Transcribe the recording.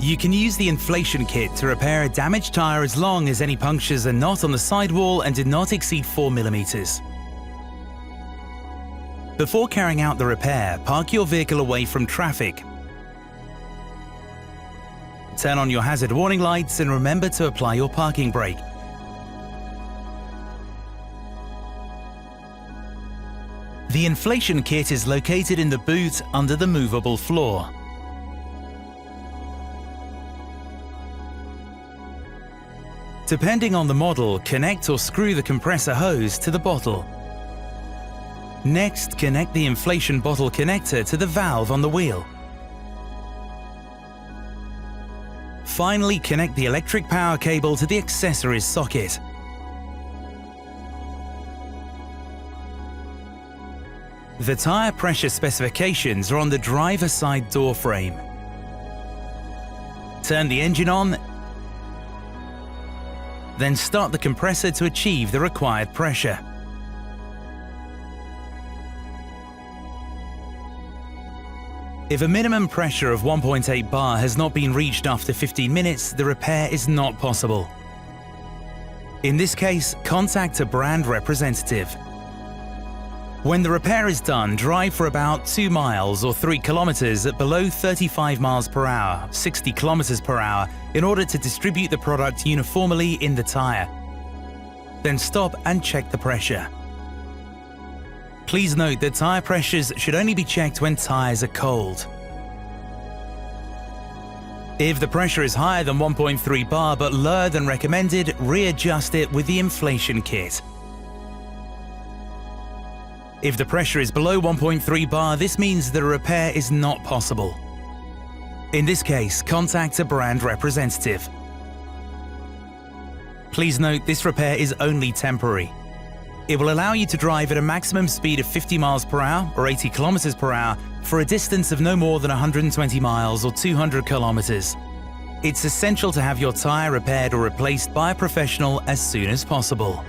You can use the inflation kit to repair a damaged tyre as long as any punctures are not on the sidewall and did not exceed 4 mm. Before carrying out the repair, park your vehicle away from traffic. Turn on your hazard warning lights and remember to apply your parking brake. The inflation kit is located in the boot under the movable floor. Depending on the model, connect or screw the compressor hose to the bottle. Next, connect the inflation bottle connector to the valve on the wheel. Finally, connect the electric power cable to the accessories socket. The tyre pressure specifications are on the driver's side door frame. Turn the engine on, then start the compressor to achieve the required pressure. If a minimum pressure of 1.8 bar has not been reached after 15 minutes, the repair is not possible. In this case, contact a brand representative. When the repair is done, drive for about 2 miles or 3 kilometers at below 35 miles per hour, 60 kilometers per hour, in order to distribute the product uniformly in the tyre. Then stop and check the pressure. Please note that tyre pressures should only be checked when tyres are cold. If the pressure is higher than 1.3 bar but lower than recommended, readjust it with the inflation kit. If the pressure is below 1.3 bar, this means that a repair is not possible. In this case, contact a brand representative. Please note this repair is only temporary. It will allow you to drive at a maximum speed of 50 miles per hour or 80 kilometers per hour for a distance of no more than 120 miles or 200 kilometers. It's essential to have your tyre repaired or replaced by a professional as soon as possible.